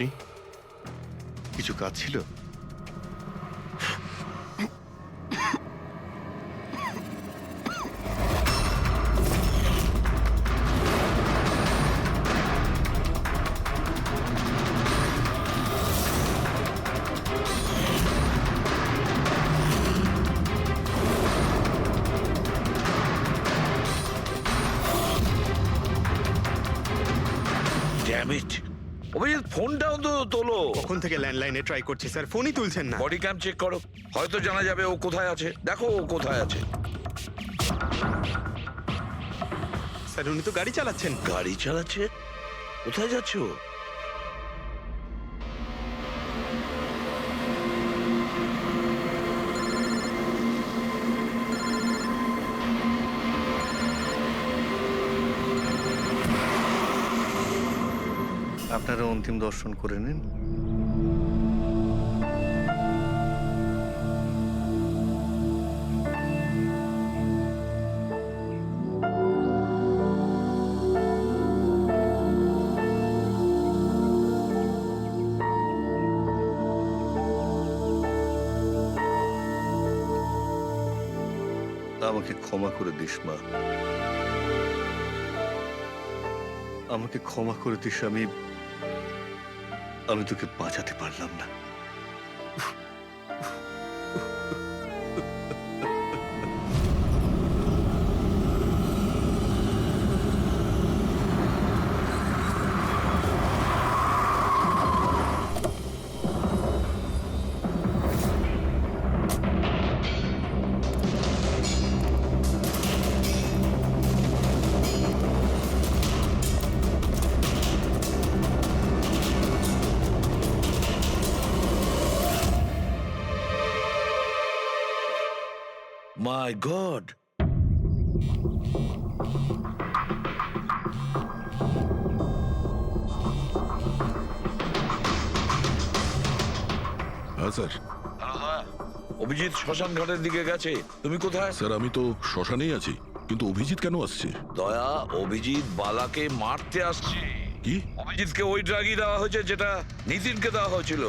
আপনি? কিছু কাজ ছিল? ড্যাম ইট, অভিজিৎ ফোনটা অন্তত তোলো। কখন থেকে ল্যান্ডলাইনে ট্রাই করছি স্যার, ফোনই তুলছেন না। বডি ক্যাম চেক করো, হয়তো জানা যাবে ও কোথায় আছে। দেখো ও কোথায় আছে। স্যার উনি তো গাড়ি চালাচ্ছেন। গাড়ি চালাচ্ছে? কোথায় যাচ্ছ? আপনারা অন্তিম দর্শন করে নিন। আমাকে ক্ষমা করে দিস মা, আমাকে ক্ষমা করে দিস। আমি তোকে বাঁচাতে পারলাম না। মাই গড, হ্যাঁ স্যার। অভিজিৎ শ্মশান ঘাটের দিকে গেছে। তুমি কোথায়? স্যার আমি তো শ্মশানেই আছি, কিন্তু অভিজিৎ কেন আসছে? দয়া, অভিজিৎ বালাকে মারতে আসছে। কি? অভিজিৎকে ওই ড্রাগই দেওয়া হয়েছে যেটা নিতিনকে দেওয়া হয়েছিল।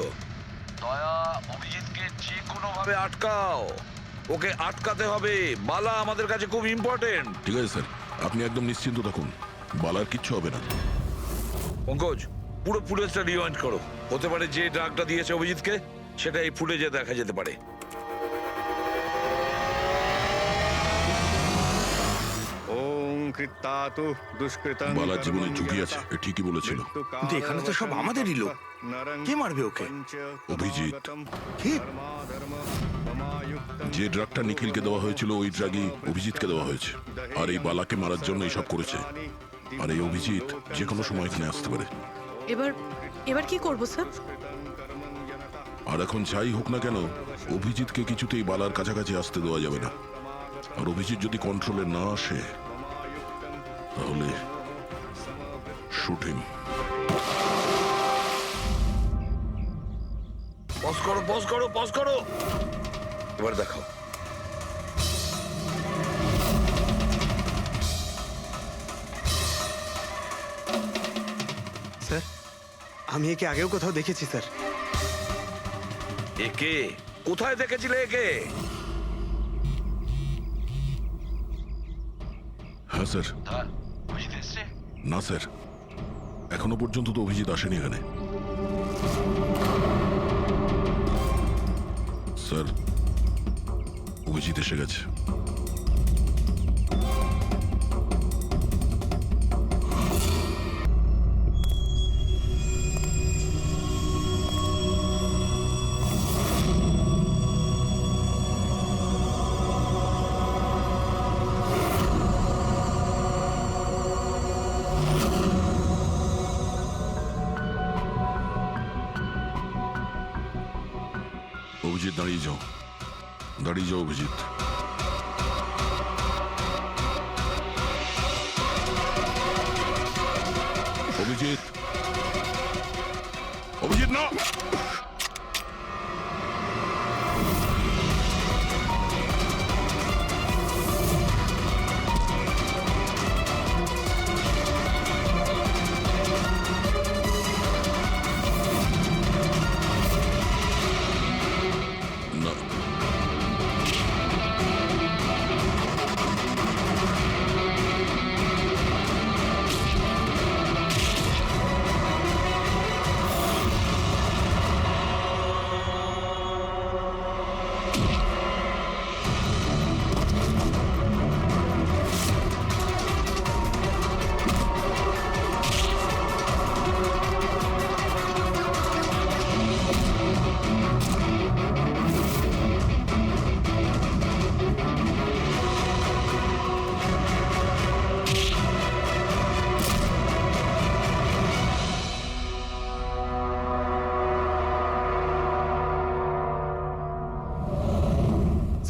দয়া, অভিজিৎকে যে কোনো ভাবে আটকাও, ওকে আটকাতে হবে। বালা আমাদের কাছে খুব ইম্পর্টেন্ট। ঠিক আছে স্যার, আপনি একদম নিশ্চিন্ত থাকুন, বালার কিচ্ছু হবে না। পঙ্কজ, পুরো ফুটেজটা রিওয়াইন্ড করো। হতে পারে যে ড্রাগটা দিয়েছে অভিজিৎকে সেটা এই ফুটেজে দেখা যেতে পারে। ওম কৃত্তাতু দুষ্কৃতং। বালার জীবনে ঝুঁকি আছে, এ ঠিকই বলেছিল। কিন্তু এখানে তো সব আমাদেরই লোক, কে মারবে ওকে? অভিজিৎ। কি? যে ড্রাগটা নিখিলকে দেওয়া হয়েছিল ওই ড্রাগই অভিজিৎকে দেওয়া হয়েছে, আর এই বালাকে মারার জন্য এইসব করেছে। আর এই অভিজিৎ যে কোনো সময় এখানে আসতে পারে। এবার কি করব স্যার? আর এখন যাই হোক না কেন, অভিজিৎকে কিছুতেই বালার কাছাকাছি আসতে দেওয়া যাবে না। আর অভিজিৎ যদি কন্ট্রোলে না আসে তাহলে শুট হিম। পজ করো, পজ করো, পজ করো। এবার দেখো। স্যার আমি একে আগেও কোথাও দেখেছি স্যার। একে কোথায় দেখেছিলে একে? হ্যাঁ স্যার। না স্যার, এখনো পর্যন্ত তো অভিজিৎ আসেনি এখানে। স্যার অভিজিৎ এসে গেছে। অভিজিৎ দাঁড়িয়ে যাও, দাঁড়িয়ে যাও অভিজিৎ। অভিজিৎ, অভিজিৎ না।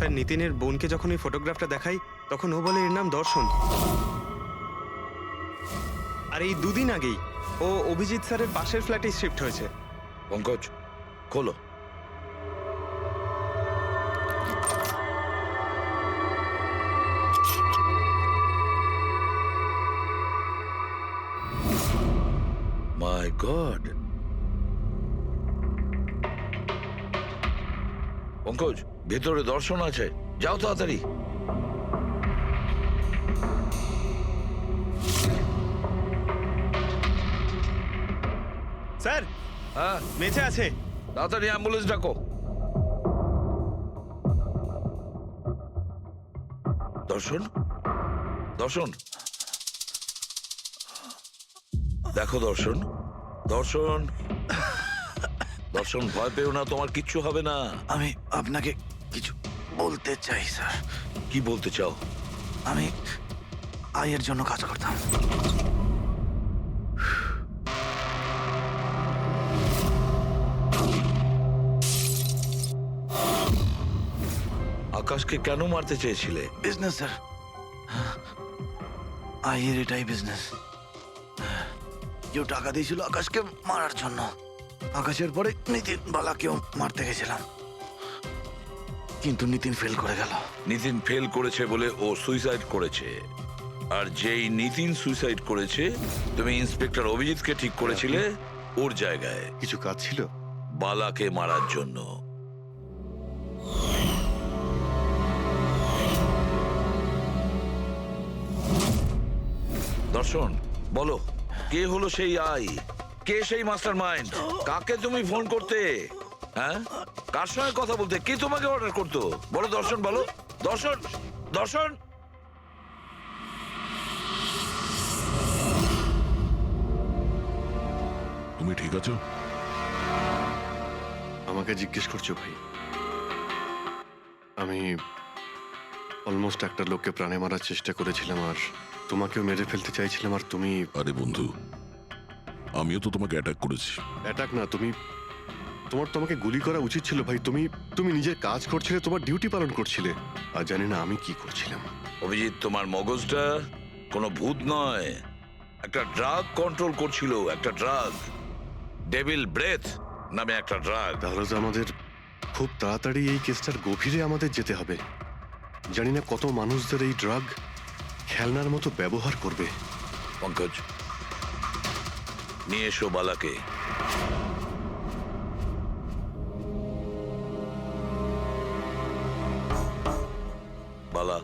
স্যার নিতিনের বোনকে যখন এই ফটোগ্রাফটা দেখাই তখন ও বলে এর নাম দর্শন। আর এই দুদিন আগেই ও অভিজিৎ স্যারের পাশের ফ্ল্যাটে শিফট হয়েছে। পঙ্কজ খোলো। মাই গড, পঙ্কজ ভেতরে দর্শন আছে, যাও তাড়াতাড়ি। স্যার হ্যাঁ, বেঁচে আছে। তাড়াতাড়ি অ্যাম্বুলেন্স ডাকো। দর্শন, দর্শন, দেখো দর্শন, দর্শন, দর্শন ভয় পেও না, তোমার কিচ্ছু হবে না। আমি আপনাকে কিছু বলতে চাই স্যার। কি বলতে চাও? আমি আয়ের জন্য কাজ করতাম। আকাশকে কেন মারতে চেয়েছিলে? বিজনেস স্যার, আয়ের এটাই বিজনেস। কেউ টাকা দিয়েছিল আকাশকে মারার জন্য। আকাশের পরে নিতিন বালাকেও মারতে গেছিলাম, কিন্তু নিতিন ফেল করে গেল। নিতিন ফেল করেছে বলে ও সুইসাইড করেছে, আর যেই নিতিন সুইসাইড করেছে তুমি ইন্সপেক্টর অভিজিৎকে ঠিক করেছিলে ওর জায়গায় কিছু কাজ ছিল? বালাকে মারার জন্য। দর্শন বলো, কে হলো সেই আই? কে সেই মাস্টার মাইন্ড? কাকে তুমি ফোন করতে? হ্যাঁ, কার সঙ্গে কথা বলতে? কে তোমাকে অর্ডার করতো? বলো দর্শন, বলো দর্শন, দর্শন। তুমি ঠিক আছো? আমাকে জিজ্ঞেস করছো ভাই? আমি অলমোস্ট একটা লোককে প্রাণে মারার চেষ্টা করেছিলাম, আর তোমাকেও মেরে ফেলতে চাইছিলাম, আর তুমি... আরে বন্ধু, আমিও তো তোমাকে অ্যাটাক করেছি। অ্যাটাক না, তোমাকে গুলি করা উচিত ছিল ভাই। তুমি নিজের কাজ করছিলে, তোমার ডিউটি পালন করছিলে, আর জানি না আমি কি করছিলাম। অভিজিৎ, তোমার মগজটা কোনো ভূত নয়, একটা ড্রাগ কন্ট্রোল করছিল। একটা ড্রাগ, ডেভিল ব্রেথ নামে একটা ড্রাগ। তাহলে তো আমাদের খুব তাড়াতাড়ি এই কেসটার গভীরে আমাদের যেতে হবে। জানি না কত মানুষদের এই ড্রাগ খেলনার মতো ব্যবহার করবে। পঙ্কজ, নিয়ে এসো বালাকে। বালা,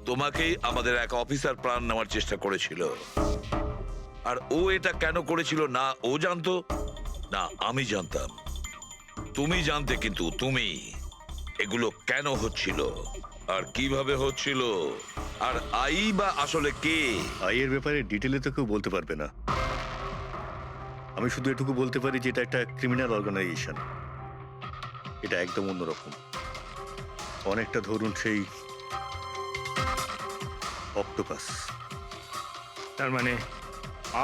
তোমাকেই আমাদের এক অফিসার প্রাণ নেওয়ার চেষ্টা করেছিল, আর ও এটা কেন করেছিল না ও জানতো না আমি জানতাম। তুমি জানতে, কিন্তু তুমি এগুলো কেন হচ্ছিল আর কিভাবে হচ্ছিল, আর আই বা আসলে কে? আইয়ের ব্যাপারে ডিটেলে তো কেউ বলতে পারবে না। আমি শুধু এটুকু বলতে পারি যে এটা একটা ক্রিমিনাল অর্গানাইজেশন। এটা একদম অন্যরকম, অনেকটা ধরুন সেই অক্টোপাস। তার মানে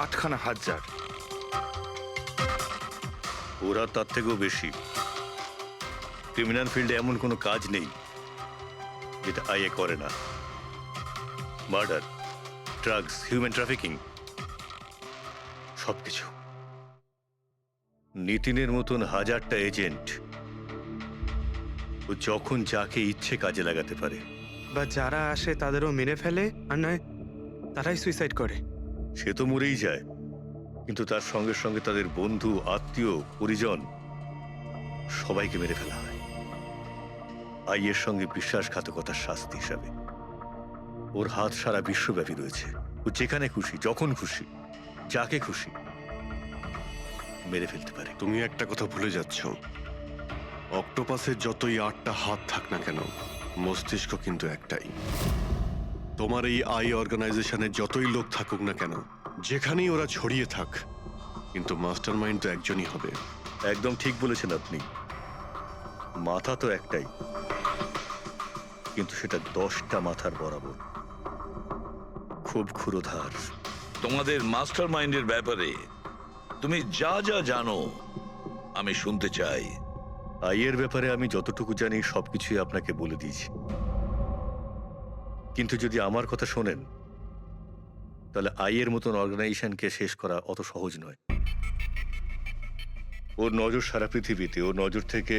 8খানা হাজার। ওরা তার থেকেও বেশি। ক্রিমিনাল ফিল্ডে এমন কোনো কাজ নেই যেটা আইএ করে না। মার্ডার, ড্রাগস, হিউম্যান ট্রাফিকিং, সবকিছু। নিতিনের মতন হাজারটা এজেন্ট, ও যখন যাকে ইচ্ছে কাজে লাগাতে পারে। বা যারা আসে তাদেরও মেরে ফেলে, আর নয় তারাই সুইসাইড করে। সে তো মরেই যায়, কিন্তু তার সঙ্গে সঙ্গে তাদের বন্ধু, আত্মীয়, পরিজন সবাইকে মেরে ফেলা হয় আইয়ের সঙ্গে বিশ্বাসঘাতকতার শাস্তি হিসাবে। ওর হাত সারা বিশ্বব্যাপী রয়েছে। ও যেখানে খুশি, যখন খুশি, যাকে খুশি মেরে ফেলতে পারে। তুমি একটা কথা ভুলে যাচ্ছ, অক্টোপাসের যতই 8টা হাত থাক না কেন, মস্তিষ্ক কিন্তু একটাই। তোমার এই আই অর্গানাইজেশনে যতই লোক থাকুক না কেন, যেখানেই ওরা ছড়িয়ে থাক, কিন্তু মাস্টার মাইন্ড তো একজনই হবে। একদম ঠিক বলেছেন আপনি। মাথা তো একটাই, কিন্তু সেটা 10টা মাথার বরাবর, খুব ক্ষুরোধার। তোমাদের মাস্টার মাইন্ডের ব্যাপারে তুমি যা যা জানো আমি শুনতে চাই। আইয়ের ব্যাপারে আমি যতটুকু জানি সবকিছুই আপনাকে বলে দিয়েছি, কিন্তু যদি আমার কথা শোনেন তাহলে আইয়ের মতন অর্গানাইজেশনকে শেষ করা অত সহজ নয়। ওর নজর সারা পৃথিবীতে, ওর নজর থেকে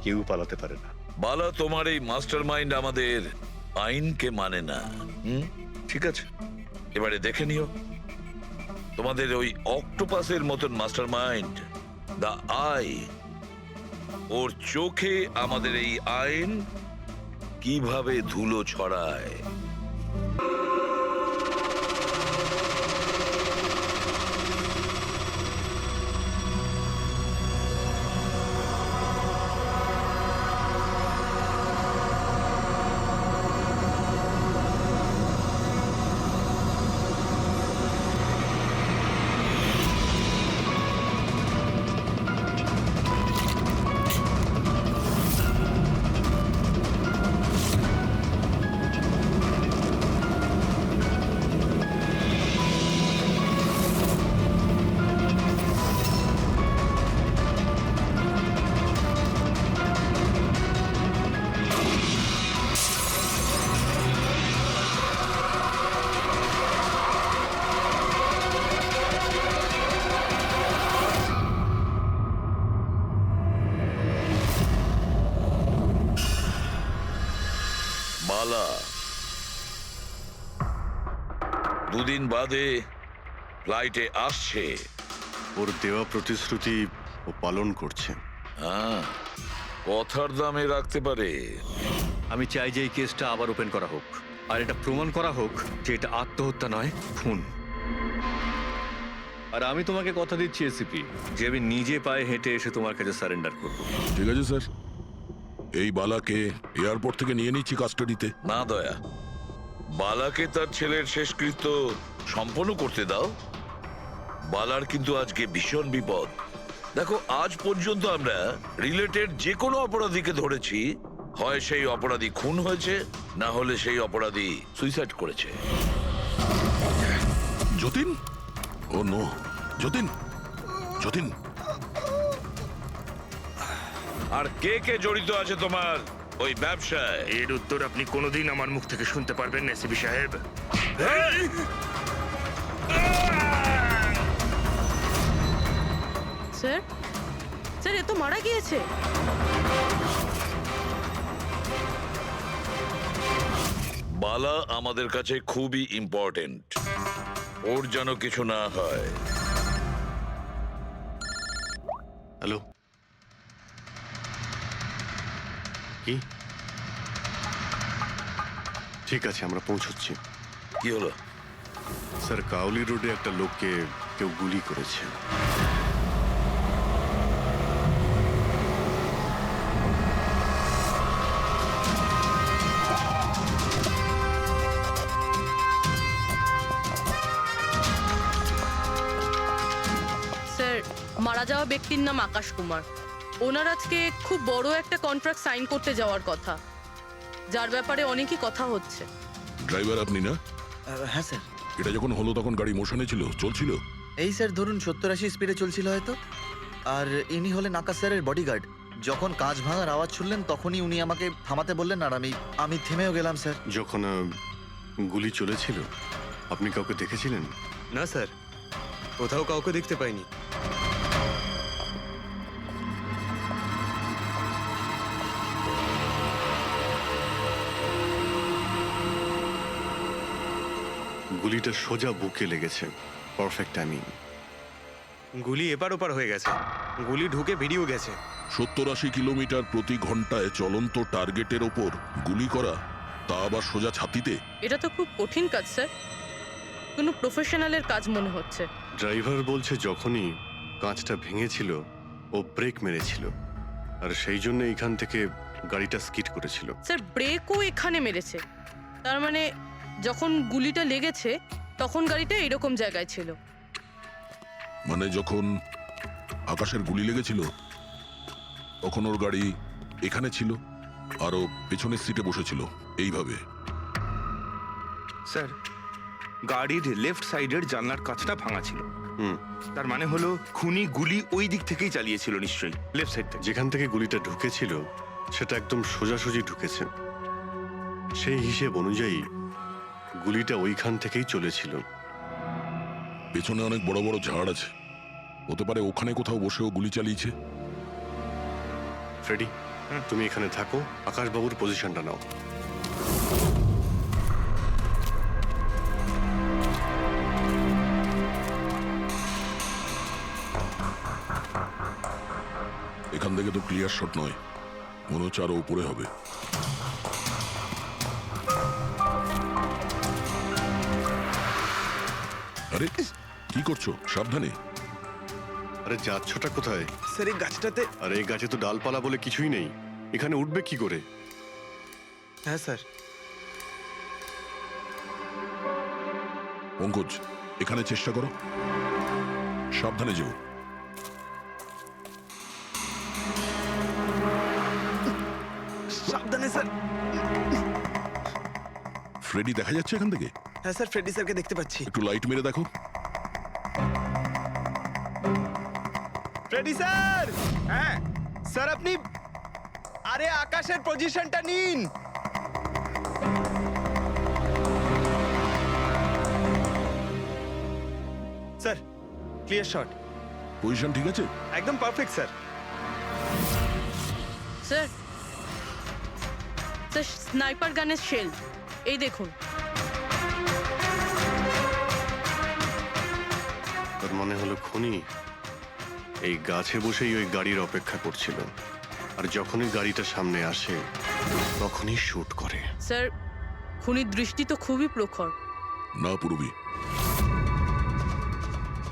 কেউ পালাতে পারে না। বালা, তোমার এই মাস্টার মাইন্ড আমাদের আইনকে মানে না। ঠিক আছে, এবারে দেখে নিও তোমাদের ওই অক্টোপাসের মতন মাস্টার মাইন্ড দা আই, ওর চোখে আমাদের এই আইন কিভাবে ধুলো ছড়ায়। বালা, দুদিন বাদে ফ্লাইটে আসছে। ওর দেওয়া প্রতিশ্রুতি ও পালন করছে। হ্যাঁ, কথার দামে রাখতে পারে। আমি চাই যে এই কেসটা আবার ওপেন করা হোক, আর এটা প্রমাণ করা হোক যে এটা আত্মহত্যা নয়, খুন। আর আমি তোমাকে কথা দিচ্ছি এসিপি, যে আমি নিজে পায়ে হেঁটে এসে তোমার কাছে সারেন্ডার করব। ঠিক আছে স্যার, এই বালাকে এয়ারপোর্ট থেকে নিয়ে নিচ্ছি কাস্টাডিতে। না দয়া, বালাকে তার ছেলের শেষকৃত্য সম্পন্ন করতে দাও। বালার কিন্তু আজকে ভীষণ বিপদ। দেখো, আজ পর্যন্ত আমরা রিলেটেড যে কোনো অপরাধীকে ধরেছি, হয় সেই অপরাধী খুন হয়েছে, না হলে সেই অপরাধী সুইসাইড করেছে। যতীন, ও নো, যতীন, যতীন, আর কে কে জড়িত আছে তোমার ওই ব্যবসায়? এর উত্তর আপনি কোনোদিন আমার মুখ থেকে শুনতে পারবেন না এসিপি সাহেব। স্যার, স্যার, এ তো মারা গিয়েছে। বালা আমাদের কাছে খুবই ইম্পর্টেন্ট, ওর যেন কিছু না হয়। হ্যালো, কি? ঠিক আছে, আমরা পৌঁছচ্ছি। কি হলো? স্যার, কাউলি রোডে একটা লোককে কেউ গুলি করেছে। স্যার, মারা যাওয়া ব্যক্তির নাম আকাশ কুমার। ওনার আজকে খুব বড় একটা কন্ট্রাক্ট সাইন করতে যাওয়ার কথা, যার ব্যাপারে অনেকই কথা হচ্ছে। ড্রাইভার আপনি না? হ্যাঁ স্যার। এটা যখন হলো তখন গাড়ি মোশনে ছিল, চলছিল? এই স্যার ধরুন 70-80 স্পিডে চলছিল হয়তো। আর ইনি হলেন আকাশ স্যারের বডিগার্ড। যখন কাঁচ ভাঙার আওয়াজ শুনলেন তখনই উনি আমাকে থামাতে বললেন, আর আমি থেমেও গেলাম স্যার। যখন গুলি চলেছিল আপনি কাউকে দেখেছিলেন? না স্যার, কোথাও কাউকে দেখতে পাইনি। গুলিটা সোজা বুকে লেগেছে। Perfect timing. গুলি এপার ওপার হয়ে গেছে, গুলি ঢুকে বেরিয়েও গেছে। 70-80 কিলোমিটার প্রতি ঘন্টায় চলন্ত টার্গেটের ওপর গুলি করা, তা আবার সোজা ছাতিতে। এটা তো খুব কঠিন কাজ স্যার, কোনো প্রফেশনালের কাজ মনে হচ্ছে। ড্রাইভার বলছে যখনই কাঁচটা ভেঙেছিল ও ব্রেক মেরেছিল, আর সেই জন্য এখান থেকে গাড়িটা স্কিড করেছিল। স্যার, ব্রেকও এখানে মেরেছে, তার মানে যখন গুলিটা লেগেছে তখন গাড়িটা এরকম জায়গায় ছিল। মানে যখন আকাশের গুলি লেগেছিল তখন ওর গাড়ি এখানে ছিল, আর ও পেছনের সিটে বসেছিল এইভাবে। স্যার, গাড়ির লেফট সাইডের জানলার কাঁচটা ভাঙা ছিল। হুম। তার মানে হলো খুনি গুলি ওই দিক থেকেই চালিয়েছিল নিশ্চয়ই, লেফট সাইড থেকে। যেখান থেকে গুলিটা ঢুকেছিল সেটা একদম সোজাসুজি ঢুকেছে। সেই হিসেব অনুযায়ী গুলিটা ওইখান থেকেই চলেছিল। পেছনে অনেক বড় বড় ঝাড় আছে, হতে পারে ওখানে কোথাও বসেও গুলি চালিয়েছে। ফ্রেডি, তুমি এখানে থাকো, আকাশবাবুর পজিশনটা নাও। এখান থেকে তো ক্লিয়ার শট নয়, মনে হচ্ছে আরো উপরে হবে। আরে কি করছো? সাবধানে। আরে যাচ্ছটা কোথায়? স্যার এই গাছটাতে। আরে এই গাছে তো ডালপালা বলে কিছুই নেই, এখানে উঠবে কি করে? হ্যাঁ স্যার। পঙ্কজ, এখানে চেষ্টা করো, সাবধানে যেও। সাবধানে স্যার। ফ্রেডি দেখা যাচ্ছে এখান থেকে? হ্যাঁ স্যার, ফ্রেডি স্যারকে দেখতে পাচ্ছি। একটু লাইট মেরে দেখো। Freddie sir! হ্যাঁ স্যার, আপনি আরে আকাশের পজিশনটা নিন। Sir clear shot. পজিশন ঠিক আছে? একদম perfect sir. Sir sir, sniper গানের শেল এই দেখুন। তার মনে হলো খুনি এই গাছে বসেই ওই গাড়ির অপেক্ষা করছিল, আর যখনই গাড়িটা সামনে আসে তখনই শুট করে। স্যার, খুনির দৃষ্টি তো খুবই প্রখর। না পুরবি,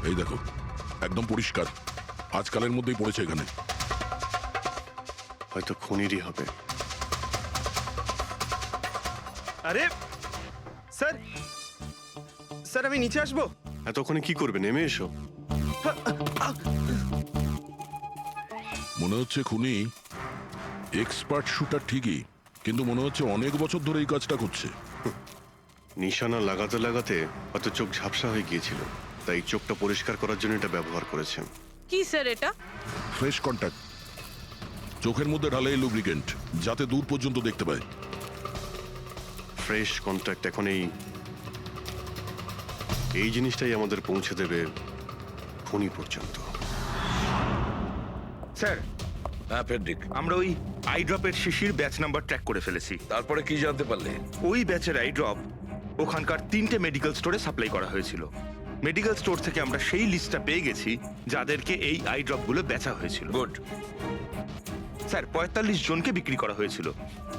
এই দেখো একদম পরিষ্কার, আজকালের মধ্যেই পড়েছে এখানে। হয়তো খুনিরই হবে। আরে স্যার, স্যার আমি নিচে আসবো? এতক্ষণে কি করবে? নেমে এসো। মনে হচ্ছে খুনি এক্সপার্ট শুটার ঠিকই, কিন্তু মনে হচ্ছে অনেক বছর ধরে এই কাজটা করছে। নিশানা লাগাতে লাগাতে হয়তো চোখ ঝাপসা হয়ে গিয়েছিল, তাই চোখটা পরিষ্কার করার জন্য এটা ব্যবহার করেছে। কি স্যার এটা? ফ্রেশ কন্ট্যাক্ট, চোখের মধ্যে ঢালে লুব্রিকেন্ট, যাতে দূর পর্যন্ত দেখতে পায়। ফ্রেশ কন্ট্যাক্ট এখন এই জিনিসটাই আমাদের পৌঁছে দেবে খুনি পর্যন্ত। স্যার, হ্যাঁ ফেডরিক, আমরা ওই আই ড্রপের শিশির ব্যাচ নাম্বার ট্র্যাক করে ফেলেছি। তারপরে কি জানতে পারলে? ওই ব্যাচের আই ড্রপ ওখানকার 3টে মেডিকেল স্টোরে সাপ্লাই করা হয়েছিল। মেডিকেল স্টোর থেকে আমরা সেই লিস্টটা পেয়ে গেছি যাদেরকে এই আই ড্রপগুলো বেচা হয়েছিল। গুড। স্যার 45 জনকে বিক্রি করা হয়েছিল,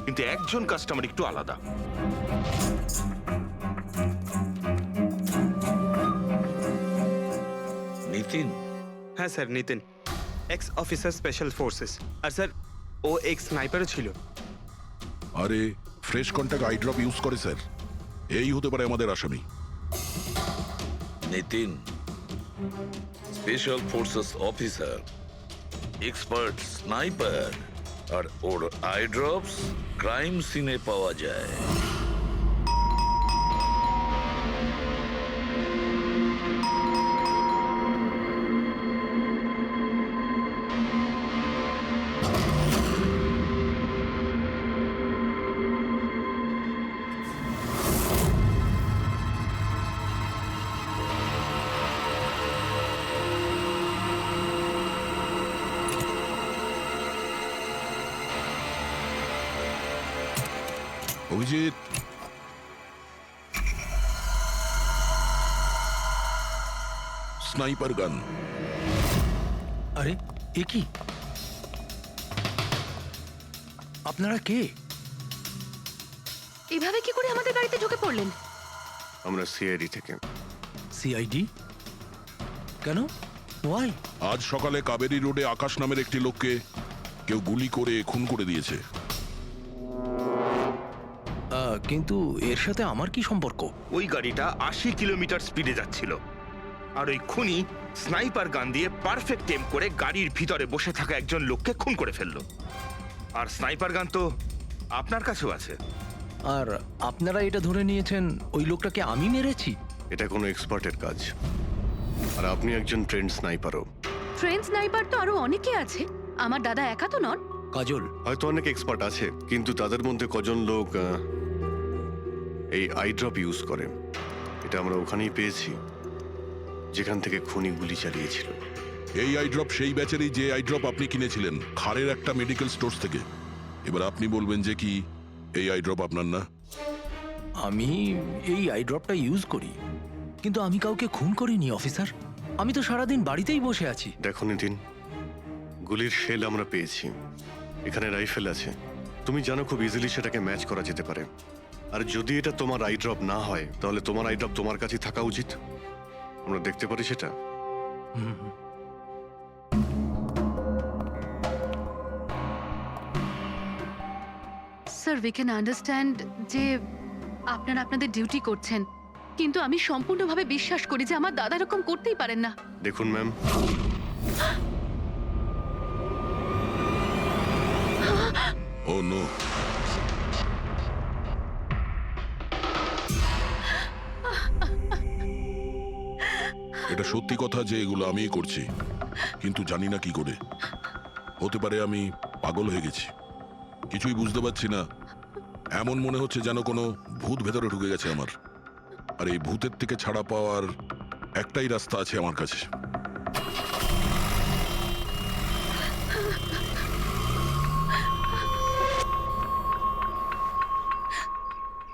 কিন্তু একজন কাস্টমার একটু আলাদা। নিতিন? হ্যাঁ sir, Nitin, ex officer special forces. আর স্যার ও এক্স স্নাইপারও ছিল। আরে fresh contact eye drop use করে স্যার, এই হতে পারে আমাদের আসামি। Nitin special forces officer, expert sniper, আর ওর আই ড্রপস ক্রাইম সিনে পাওয়া যায়। অভিজিৎ, স্নাইপার গান। আরে এ কি? আপনারা কে? এভাবে কি করে আমাদের গাড়িতে ঢুকে পড়লেন? আমরা সিআইডি থেকে। সিআইডি? কেন? ওয়াই? আজ সকালে কাবেরী রোডে আকাশ নামের একটি লোককে কেউ গুলি করে খুন করে দিয়েছে। কিন্তু এর সাথে আমার কি সম্পর্ক? ওই গাড়িটা 80 কিলোমিটার স্পিডে যাচ্ছিল, আর ওই খুনি স্নাইপার গান দিয়ে পারফেক্ট এম করে গাড়ির ভিতরে বসে থাকা একজন লোককে খুন করে ফেললো। আর স্নাইপার গান তো আপনার কাছেও আছে। আর আপনারা এটা ধরে নিয়েছেন ওই লোকটাকে আমি মেরেছি? এটা কোনো এক্সপার্টের কাজ। আর আপনি একজন ট্রেন্ড স্নাইপারও। ট্রেন স্নাইপার তো আরো অনেকে আছে, আমার দাদা একা তো নন। কাজল, হয়তো অনেক এক্সপার্ট আছে, কিন্তু তাদের মধ্যে কজন লোক এই আই ড্রপ ইউজ করে। এটা আমরা ওখানেই পেয়েছি যেখান থেকে খুনি গুলি চালিয়েছিল। এই আই ড্রপ সেই ব্যাচেরই যে আই ড্রপ আপনি কিনেছিলেন খারের একটা মেডিকেল স্টোর থেকে। এবার আপনি বলবেন যে কি এই আই ড্রপ আপনার না? আমি এই আই ড্রপটা ইউজ করি, কিন্তু আমি কাউকে খুন করিনি অফিসার। আমি তো সারাদিন বাড়িতেই বসে আছি। দেখো নিতিন, গুলির শেল আমরা পেয়েছি, এখানে রাইফেল আছে। তুমি জানো খুব ইজিলি সেটাকে ম্যাচ করা যেতে পারে। আর যদি এটা তোমার আই ড্রপ না হয়, তাহলে তোমার আই ড্রপ তোমার কাছে থাকা উচিত। আমরা দেখতে পারি সেটা। স্যার, উই ক্যান আন্ডারস্ট্যান্ড যে আপনারা আপনাদের ডিউটি করছেন, কিন্তু আমি সম্পূর্ণভাবে বিশ্বাস করি যে আমার দাদা এরকম করতেই পারেন না। দেখুন ম্যাম, ও নো, এটা সত্যি কথা যে এগুলো আমিই করছি, কিন্তু জানি না কি করে। হতে পারে আমি পাগল হয়ে গেছি, কিছুই বুঝতে পারছি না। এমন মনে হচ্ছে যেন কোনো ভূত ভেতরে ঢুকে গেছে আমার। আর এই ভূতের থেকে ছাড়া পাওয়ার একটাই রাস্তা আছে আমার কাছে।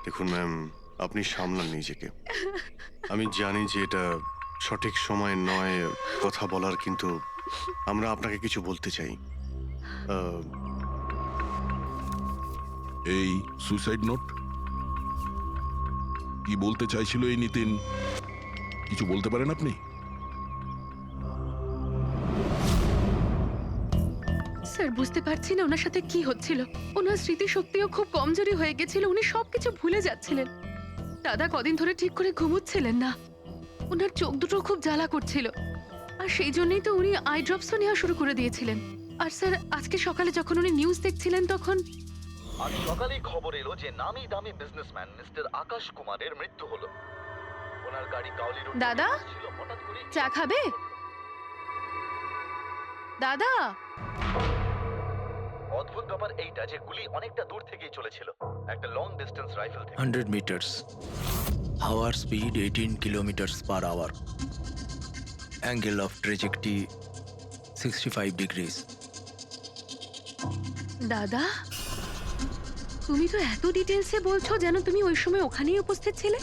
দেখুন ম্যাম, আপনি সামলান নিজেকে। আমি জানি যে এটা সঠিক সময় নয় কথা বলার, কিন্তু আমরা আপনাকে কিছু বলতে চাই। এই সুইসাইড নোট কি বলতে চাইছিল এই নিতিন? কিছু বলতে পারেন আপনি? স্যার, বুঝতে পারছি না ওনার সাথে কি হচ্ছিল। ওনার স্মৃতিশক্তিও খুব কমজোরি হয়ে গেছিল, উনি সবকিছু ভুলে যাচ্ছিলেন। দাদা কদিন ধরে ঠিক করে ঘুমোচ্ছিলেন না, ওনার চোখ দুটো খুব জ্বালা করছিল। আর সেই জন্যই তো উনি আই ড্রপসও নেওয়া শুরু করে দিয়েছিলেন। আর স্যার, আজকে সকালে যখন উনি নিউজ দেখছিলেন তখন আজ সকালেই খবর এলো যে নামি দামি বিজনেসম্যান মিস্টার আকাশ কুমারের মৃত্যু হলো। ওনার গাড়ি কাউলি রোড দাদা, ছিল, হঠাৎ করে চা খাবে? দাদা, অদ্ভুত ব্যাপার এইটা যে গুলি অনেকটা দূর থেকেই চলেছিল, একটা লং ডিস্টেন্স রাইফেল থেকে। 100 মিটার্স, হাওয়ার speed 18 kilometres per hour, angle of trajectory 65 degrees. দাদা, তুমি তো এত ডিটেলসে বলছো যেন তুমি ওই সময় ওখানেই উপস্থিত ছিলে।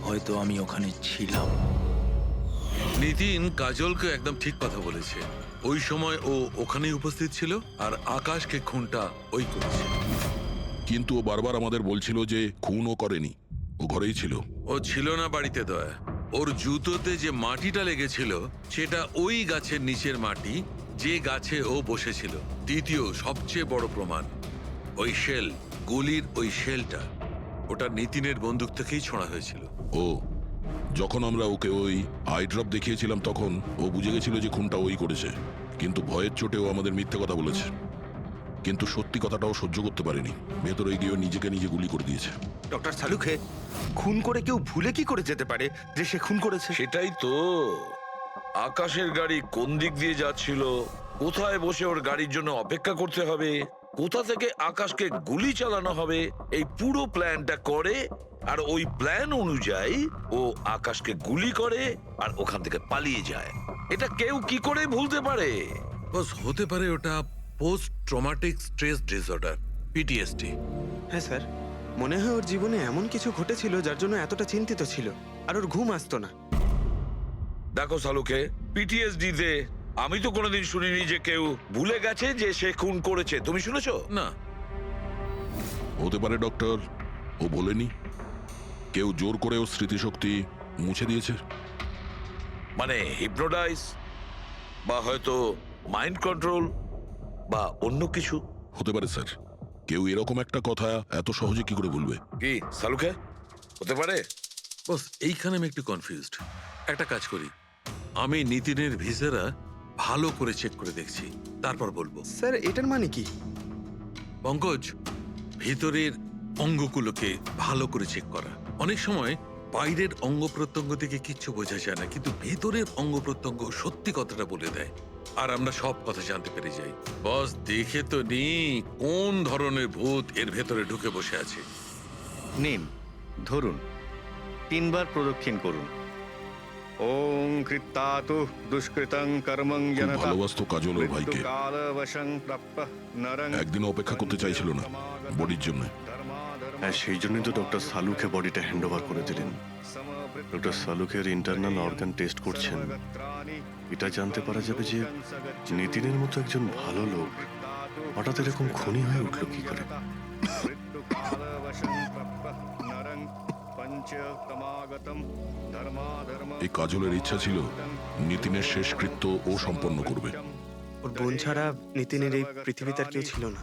হয়তো আমি ওখানে ছিলাম। নিতিন কাজলকে একদম ঠিক কথা বলেছে। ওই সময় ও ওখানেই উপস্থিত ছিল, আর আকাশকে খুনটা ওই করেছে। কিন্তু ও বারবার আমাদের বলছিল যে খুনও করেনি, ও ঘরেই ছিল। ও ছিল না বাড়িতে দয়া। ওর জুতোতে যে মাটিটা লেগেছিল সেটা ওই গাছের নিচের মাটি যে গাছে ও বসেছিল। দ্বিতীয় সবচেয়ে বড় প্রমাণ, ওই শেল, গুলির ওই শেলটা, ওটা নিতিনের বন্দুক থেকেই ছোঁড়া হয়েছিল। ও যখন আমরা ওকে ওই আই ড্রপ দেখিয়েছিলাম তখন ও বুঝে গেছিল যে খুনটা ওই করেছে, কিন্তু ভয়ের চোটে ও আমাদের মিথ্যে কথা বলেছে। কিন্তু সত্যি কথাটাও সহ্য করতে পারেনি, ভেতরে গিয়ে নিজেকে নিজে গুলি করে দিয়েছে। ডক্টর সালুখে, খুন করে কেউ ভুলে কি করে যেতে পারে যে সে খুন করেছে? সেটাই তো। আকাশের গাড়ি কোন দিক দিয়ে যাচ্ছিল, কোথায় বসে ওর গাড়ির জন্য অপেক্ষা করতে হবে, কোথা থেকে আকাশকে গুলি চালানো হবে, এই পুরো প্ল্যানটা করে। আর ওই প্ল্যান অনুযায়ী ও আকাশকে গুলি করে আর ওখান থেকে পালিয়ে যায়। এটা কেউ কি করে ভুলতে পারে? বস, হতে পারে ওটা post traumatic stress disorder, PTSD. হ্যাঁ স্যার, মনে হয় ওর জীবনে এমন কিছু ঘটেছিল যার জন্য এতটা চিন্তিত ছিল, আর ওর ঘুম আসতো না। দেখো সালুকে, পিটিএসডি তে আমি তো কোনোদিন শুনিনি যে কেউ ভুলে গেছে যে সে খুন করেছে। তুমি শুনেছো? না। হতে পারে ডক্টর, ও বলেনি, কেউ জোর করে ওর স্মৃতিশক্তি মুছে দিয়েছে। মানে হিপনোটাইজ, বা হয়তো মাইন্ড কন্ট্রোল, বা অন্য কিছু। হতে পারে স্যার, কেউ এরকম একটা কথা এত সহজে কি করে বলবে? কি সালুকে, হতে পারে? বস, এইখানে আমি একটু কনফিউজড। একটা কাজ করি, আমি নিতিনের ভিসারা ভালো করে চেক করে দেখছি, তারপর বলবো। স্যার, এটার মানে কি? পঙ্কজ, ভিতরের অঙ্গগুলোকে ভালো করে চেক করা। অনেক সময় বাইরের অঙ্গ প্রত্যঙ্গ থেকে কিচ্ছু বোঝা যায় না, কিন্তু ভেতরের অঙ্গ প্রত্যঙ্গ সত্যি কথাটা বলে দেয়, আর আমরা সব কথা জানতে পেরে যাই। বস, দেখে তো নি কোন ধরনের ভূত এর ভেতরে ঢুকে বসে আছে। নিন, ধরুন, 3 বার প্রদক্ষিণ করুন। ওং কৃত্তাতু দুষ্কৃতং কর্মং খুব জনতা ভালোবাসতো কাজল ওর ভাইকে। মৃত্যুকালবশং প্রাপ্যঃ নরং একদিনও অপেক্ষা করতে চাইছিল না বডির জন্য। হ্যাঁ, সেই জন্যই তো ডক্টর সালুকে বডিটা হ্যান্ড ওভার করে দিলেন। ডক্টর সালুকের ইন্টারনাল অর্গান টেস্ট করছেন। এটা জানতে পারা যাবে যে নিতিনের মতো একজন ভালো লোক হঠাৎ এরকম খুনি হয়ে উঠল কি করে। এই কাজলের ইচ্ছা ছিল নিতিনের শেষকৃত্য ও সম্পন্ন করবে। ওর বোন ছাড়া নিতিনের এই পৃথিবীতে আর কেউ ছিল না।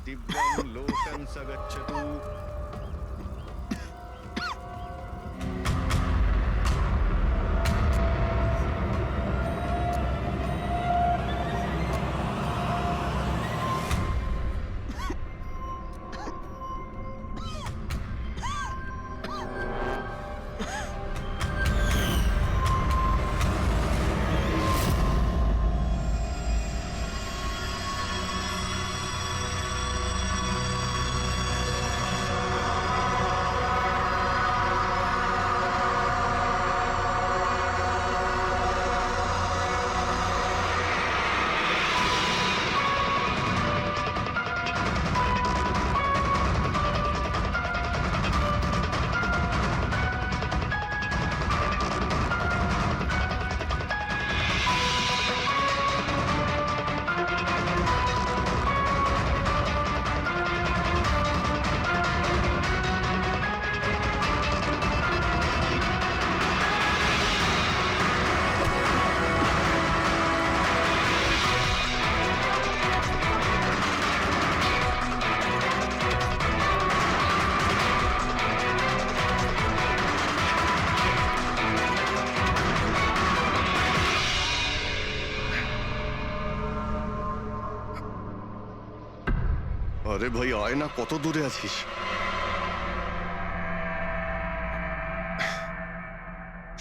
আরে ভাই, আয় না, কত দূরে আছিস?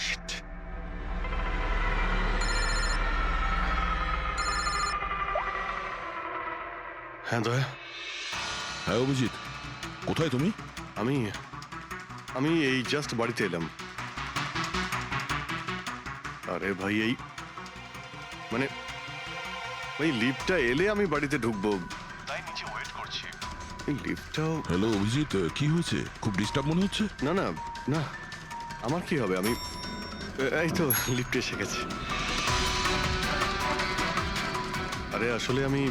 Shit. হ্যাঁ দয়া, হ্যাঁ অভিজিৎ, কোথায় তুমি? আমি আমি এই জাস্ট বাড়িতে এলাম। আরে ভাই, এই মানে ওই লিফটটা এলে আমি বাড়িতে ঢুকবো, তাই নিচে ওয়েট করছি। এই লিফটটাও হ্যালো অভিজিৎ, কি হয়েছে? খুব ডিস্টার্ব মনে হচ্ছে। না না না, আমার কি হবে? আমি এই তো লিফটে এসে গেছি। আরে আসলে আমি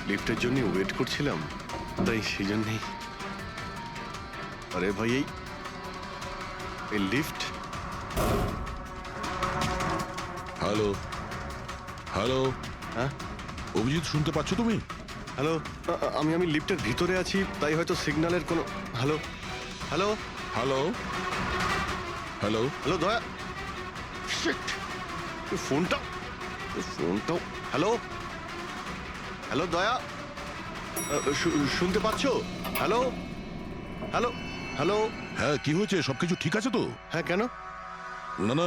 লিফটের জন্য ওয়েট করছিলাম, তাই সেই জন্যই। আরে ভাই, এই লিফট। হ্যালো হ্যালো, হ্যাঁ অভিজিৎ, শুনতে পাচ্ছ তুমি? হ্যালো, আমি লিফটের ভিতরে আছি, তাই হয়তো সিগন্যালের কোনো। Hello hello hello hello hello দয়া, শিট, ফোনটাও। হ্যালো হ্যালো দয়া, শুনতে পাচ্ছ? Hello hello hello. হ্যাঁ, কি হয়েছে? সবকিছু ঠিক আছে তো? হ্যাঁ, কেন? না না,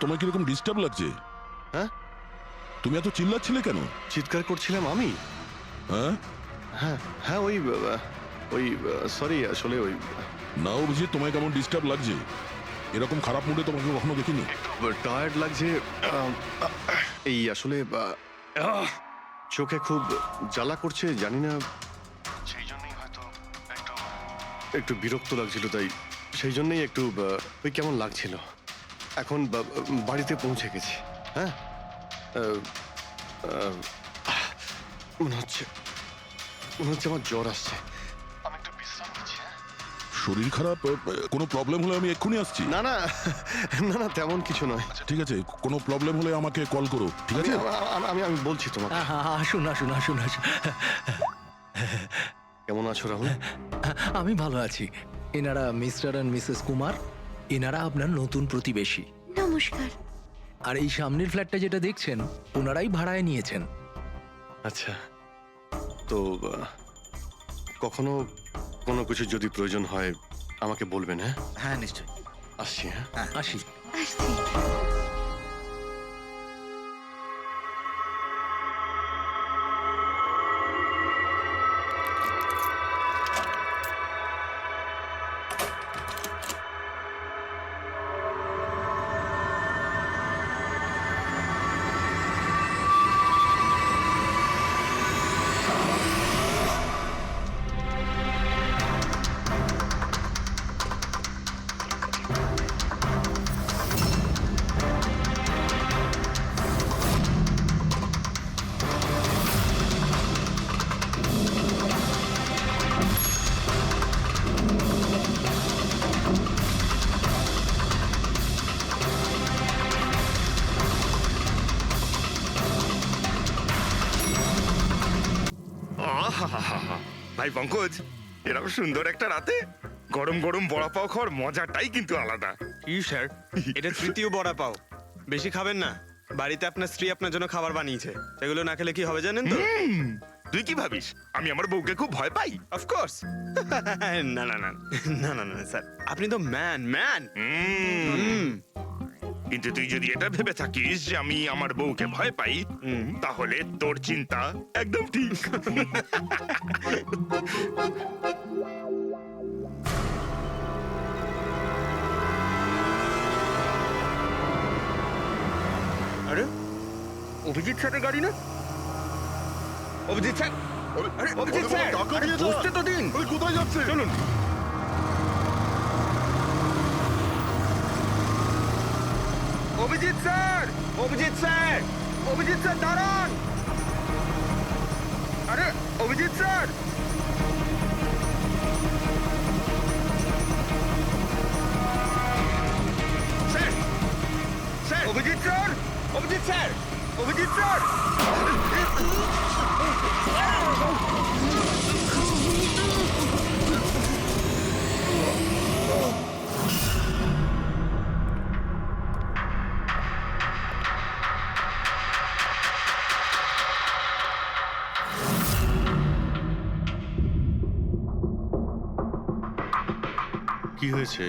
তোমার কিরকম ডিস্টার্ব লাগছে? হ্যাঁ, তুমি এত চিল্লাচ্ছিলে কেন? চিৎকার করছিলাম আমি? হ্যাঁ হ্যাঁ হ্যাঁ, ওই সরি, আসলে ওই না অভিজিৎ, তোমায় কেমন ডিস্টার্ব লাগছে? এরকম খারাপ মুডে তোমাকে কখনো দেখিনি। টায়ার্ড লাগছে। এই আসলে চোখে খুব জ্বালা করছে, জানি না, সেই জন্যই হয়তো একটু বিরক্ত লাগছিল, তাই সেই জন্যই একটু ওই কেমন লাগছিল। এখন বাড়িতে পৌঁছে গেছি। হ্যাঁ, মনে হচ্ছে আমার জ্বর আসছে। আমি একটু বিশ্রাম নিচ্ছি। শরীর খারাপ? কোনো প্রবলেম হলে আমি এক্ষুনি আসছি। না না না না, তেমন কিছু নয়। ঠিক আছে, কোনো প্রবলেম হলে আমাকে কল করো, ঠিক আছে? আমি আমি বলছি তোমাকে। আসুন আসুন আসুন আসুন। কেমন আছো রাহুল? আমি ভালো আছি। এনারা মিস্টার অ্যান্ড মিসেস কুমার, এনারা আপনার নতুন প্রতিবেশী। নমস্কার। আর এই সামনের ফ্ল্যাটটা যেটা দেখছেন, ওনারাই ভাড়ায় নিয়েছেন। আচ্ছা, তো কখনো কোনো কিছু যদি প্রয়োজন হয় আমাকে বলবেন। হ্যাঁ হ্যাঁ, নিশ্চয়ই। আসছি হ্যাঁ আসি। আসছি। আহাহাহা। ভাই পঙ্কজ, এরকম সুন্দর একটা রাতে গরম গরম বড়া পাও খাওয়ার মজাটাই কিন্তু আলাদা। কি স্যার, এটা তৃতীয় বড়া পাও। বেশি খাবেন না, বাড়িতে আপনার স্ত্রী আপনার জন্য খাবার বানিয়েছে, এগুলো না খেলে কি হবে জানেন তো? তুই কি ভাবিস আমি আমার বউকে খুব ভয় পাই? অফকোর্স। না না না না না না স্যার, আপনি তো ম্যান। কিন্তু তুই যদি এটা ভেবে থাকিস যে আমি আমার বউকে ভয় পাই, তাহলে তোর চিন্তা একদম ঠিক। আরে অভিজিৎ স্যারের গাড়ি না? অভিজিৎ স্যার, আরে অভিজিৎ স্যার, আরে বসতে তো দিন। কোথায় যাচ্ছে? চলুন। Abhijit sir, Abhijit sir, Abhijit sir দাঁড়ান। আরে Abhijit sir, sir, sir, Abhijit sir, Abhijit sir, Abhijit sir. কি হয়েছে?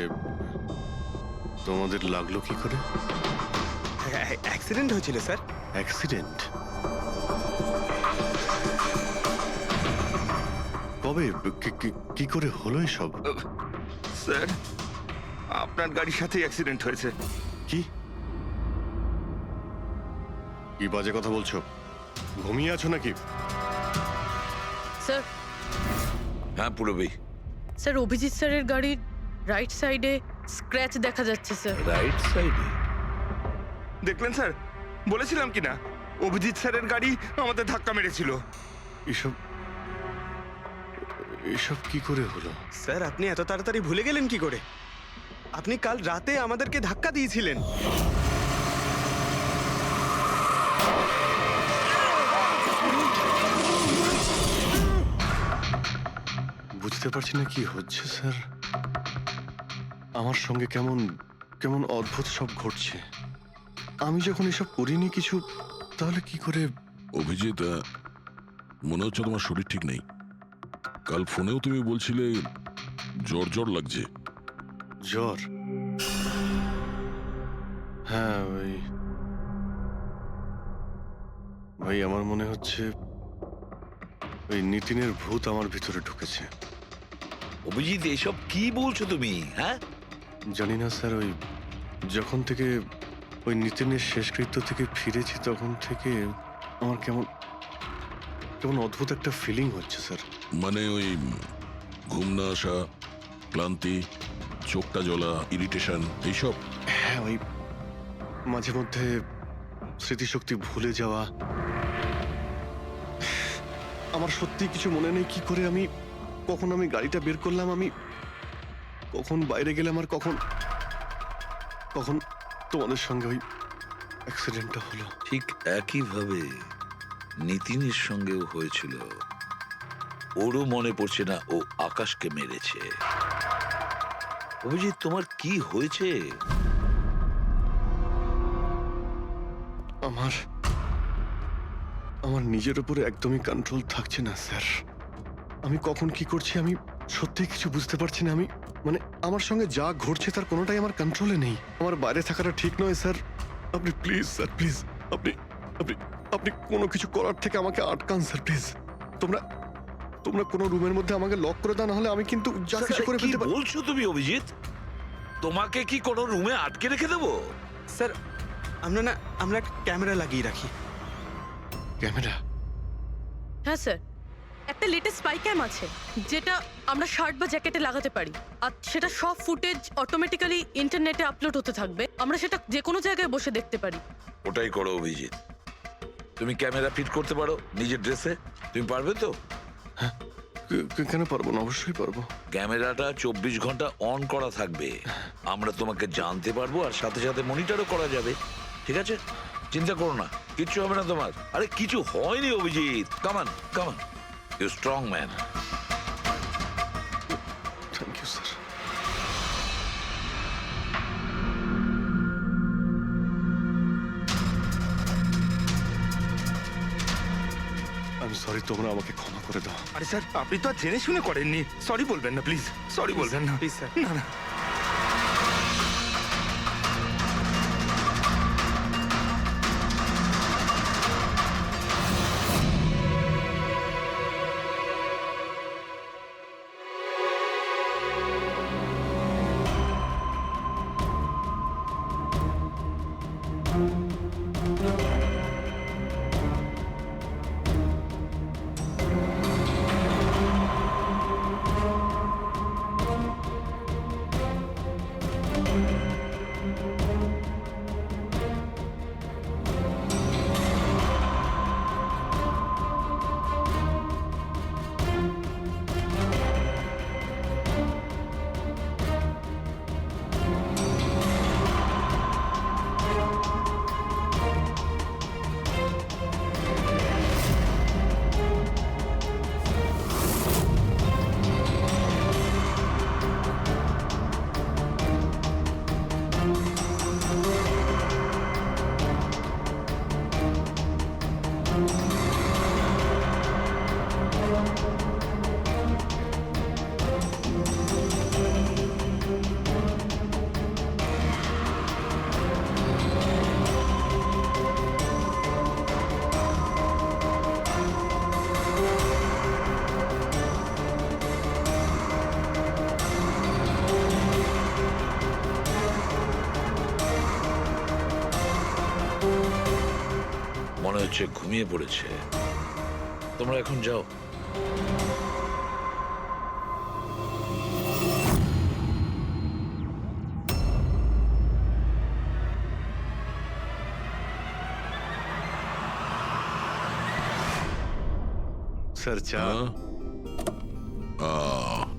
তোমাদের লাগলো কি করে? অ্যাক্সিডেন্ট হয়েছিল স্যার। অ্যাক্সিডেন্ট? কবে? কি করে হলো এসব? স্যার, আপনার গাড়ির সাথে অ্যাক্সিডেন্ট হয়েছে। কি কি বাজে কথা বলছো? ঘুমিয়ে আছো নাকি? স্যার, হ্যাঁ পুরবী। স্যার অভিজিৎ স্যারের গাড়ির রাইট সাইডে স্ক্র্যাচ দেখা যাচ্ছে স্যার। রাইট সাইডে? দেখলেন স্যার, বলেছিলাম কি না অভিজিৎ স্যারের গাড়ি আমাদের ধাক্কা মেরেছিল। এসব এসব কি করে হলো? স্যার, আপনি এত তাড়াতাড়ি ভুলে গেলেন কি করে? আপনি কাল রাতে আমাদেরকে ধাক্কা দিয়েছিলেন। বুঝতে পারছি না কি হচ্ছে স্যার। আমার সঙ্গে কেমন কেমন অদ্ভুত সব ঘটছে। আমি যখন এসব করিনি কিছু, তাহলে কি করে? অভিজিৎ, মনে হচ্ছে তোমার শরীর ঠিক নেই। কাল ফোনেও তুমি বলছিলে জ্বর জ্বর লাগছে। জ্বর? হ্যাঁ, ভাই আমার মনে হচ্ছে ওই নিতিনের ভূত আমার ভিতরে ঢুকেছে। অভিজিৎ, এসব কি বলছো তুমি? হ্যাঁ, জানি না স্যার, ওই যখন থেকে ওই নিতিনের শেষকৃত্য থেকে ফিরেছি তখন থেকে আমার কেমন কেমন অদ্ভুত একটা ফিলিং হচ্ছে স্যার। মানে ওই ঘুম না আসা, ক্লান্তি, চোখটা জ্বলা, ইরিটেশন, এইসব? হ্যাঁ, ওই মাঝে মধ্যে স্মৃতিশক্তি ভুলে যাওয়া। আমার সত্যি কিছু মনে নেই কি করে আমি কখন আমি গাড়িটা বের করলাম, আমি কখন বাইরে গেলাম, আর কখন কখন তোমাদের সঙ্গে ওই অ্যাক্সিডেন্টটা হলো। ঠিক একইভাবে নিতিনের সঙ্গেও হয়েছিল। ওরও মনে পড়ছে না ও আকাশকে মেরেছে। অভিজিৎ, তোমার কি হয়েছে? আমার নিজের উপরে একদমই কন্ট্রোল থাকছে না স্যার। আমি কখন কি করছি আমি সত্যি কিছু বুঝতে পারছি না। আমি মানে আমার সঙ্গে যা ঘটছে তার কোনোটাই আমার কন্ট্রোলে নেই। আমার বাইরে থাকাটা ঠিক নয় স্যার। আপনি প্লিজ স্যার, প্লিজ আপনি আপনি আপনি কোনো কিছু করার থেকে আমাকে আটকান স্যার, প্লিজ। তোমরা তোমরা কোনো রুমের মধ্যে আমাকে লক করে দাও, না হলে আমি কিন্তু যা কিছু করে কি ফেলতে পারি। বলছো তুমি অভিজিৎ? তোমাকে কি কোনো রুমে আটকে রেখে দেবো? স্যার আমরা একটা ক্যামেরা লাগিয়ে রাখি। ক্যামেরা? হ্যাঁ স্যার, একটা লেটেস্ট স্পাই ক্যাম আছে যেটা আমরা শার্ট বা জ্যাকেটে লাগাতে পারি, আর সেটা সব ফুটেজ অটোমেটিক্যালি ইন্টারনেটে আপলোড হতে থাকবে। আমরা সেটা যে কোনো জায়গায় বসে দেখতে পারি। ওটাই করো অভিজিৎ। তুমি ক্যামেরা ফিট করতে পারো নিজের ড্রেসে? তুমি পারবে তো? কেন পারবো না? অবশ্যই পারবো। ক্যামেরাটা 24 ঘন্টা অন করা থাকবে। আমরা তোমাকে জানতে পারবো আর সাথে সাথে মনিটরও করা যাবে। ঠিক আছে, চিন্তা করো না, কিচ্ছু হবে না তোমার। আরে কিছু হয়নি Abhijit. Come on come on, you strong man. Thank you sir. আমি সরি, তোমরা আমাকে ক্ষমা করে দাও। আরে স্যার, আপনি তো আর জেনে শুনে করেননি। সরি বলবেন না প্লিজ, সরি বলবেন না প্লিজ স্যার। না না। মনে হচ্ছে ঘুমিয়ে পড়েছে। তোমরা এখন যাও। স্যার চা।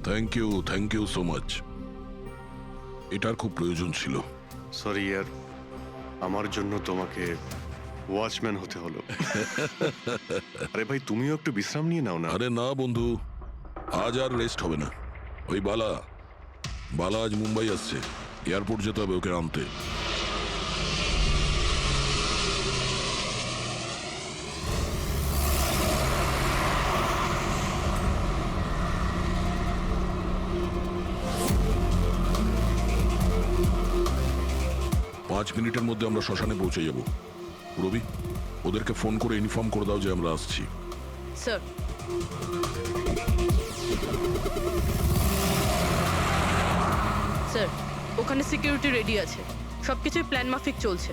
Thank you so much. এটার খুব প্রয়োজন ছিল। সরি ইয়ার, আমার জন্য তোমাকে ওয়াচম্যান হতে হলো। আরে ভাই, তুমিও একটু বিশ্রাম নিয়ে নাও না। আরে না বন্ধু, আজ আর রেস্ট হবে না। ওই বালা আজ মুম্বাই আসছে, এয়ারপোর্ট যেতে হবে ওকে আনতে। পাঁচ মিনিটের মধ্যে আমরা শ্মশানে পৌঁছে যাব। রবি, ওদেরকে ফোন করে ইনফর্ম করে দাও যে আমরা আসছি। স্যার, স্যার ওখানে সিকিউরিটি রেডি আছে, সবকিছুই প্ল্যান মাফিক চলছে।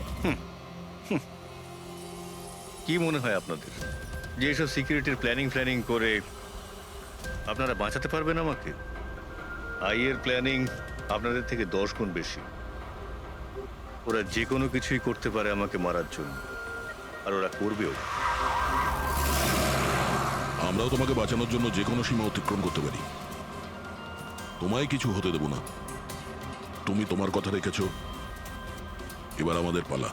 কি মনে হয় আপনাদের যে এসব সিকিউরিটির প্ল্যানিং করে আপনারা বাঁচাতে পারবেন আমাকে? আইয়ের প্ল্যানিং আপনাদের থেকে 10 গুণ বেশি। ওরা যে কোনো কিছুই করতে পারে আমাকে মারার জন্য, আর ওরা করবেও। আমরাও তোমাকে বাঁচানোর জন্য যে কোনো সীমা অতিক্রম করতে পারি। তোমায় কিছু হতে দেব না। তুমি তোমার কথা রেখেছো, এবার আমাদের পালা।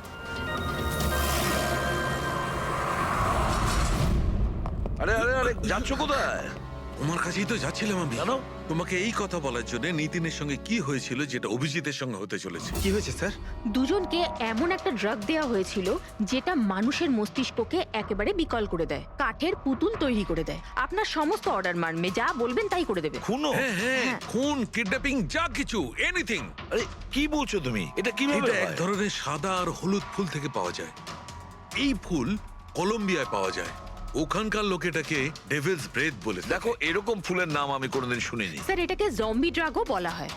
আরে আরে আরে, যাচ্ছ কোথায়? তোমার কাছেই তো যাচ্ছিলাম আমি। কেন? তোমাকে এই কথা বলার জন্য নিতিনের সঙ্গে কি হয়েছিল যেটা অভিজিতের সঙ্গে হতে চলেছে। কি হয়েছে স্যার? দুজনকে এমন একটা ড্রাগ দেওয়া হয়েছিল যেটা মানুষের মস্তিষ্ককে একেবারে বিকল করে দেয়, কাঠের পুতুল তৈরি করে দেয়। আপনার সমস্ত অর্ডার মানবে, যা বলবেন তাই করে দেবে। খুনো? হ্যাঁ হ্যাঁ, খুন, কিডন্যাপিং, যা কিছু, এনিথিং। আরে কি বলছো তুমি? এটা কিভাবে এটা এক হয়? ধরনের সাদা আর হলুদ ফুল থেকে পাওয়া যায়। এই ফুল কলম্বিয়ায় পাওয়া যায়। ওখানকার লোক এটাকে ডেভিলস ব্রেথ বলে থাকে। দেখো, এরকম ফুলের নাম আমি কোনোদিন শুনিনি। স্যার, এটাকে জম্বি ড্রাগও বলা হয়,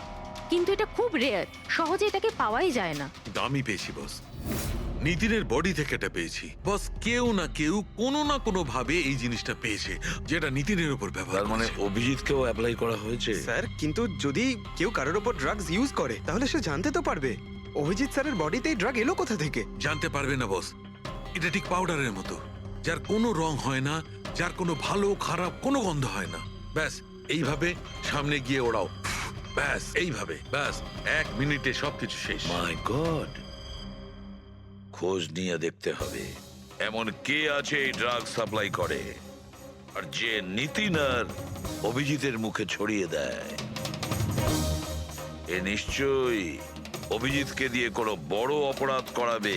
কিন্তু এটা খুব রেয়ার, সহজে এটাকে পাওয়াই যায় না। কিন্তু আমি পেয়েছি বস, নিতিনের বডি থেকে এটা পেয়েছি। বস, কেউ না কেউ কোনো না কোনো ভাবে এই জিনিসটা পেয়েছে যেটা নিতিনের উপর ব্যবহার তার মানে করেছে। অভিজিৎকেও অ্যাপ্লাই করা হয়েছে? স্যার, কিন্তু যদি কেউ কারোর ওপর ড্রাগস ইউজ করে তাহলে সে জানতে তো পারবে অভিজিৎ স্যারের বডিতে ড্রাগ এলো কোথা থেকে। জানতে পারবে না বস, এটা ঠিক পাউডারের মতো, যার কোনো রং হয় না, যার কোনো ভালো খারাপ কোনো গন্ধ হয় না। ব্যাস এইভাবে সামনে গিয়ে ওড়াও, ব্যাস এইভাবে, ব্যাস 1 মিনিটে সবকিছু শেষ। মাই গড, খোঁজ নিয়ে দেখতে হবে এমন কে আছে এই ড্রাগ সাপ্লাই করে আর যে নিতিন আর অভিজিতের মুখে ছড়িয়ে দেয়। এ নিশ্চয়ই অভিজিৎকে দিয়ে কোনো বড় অপরাধ করাবে।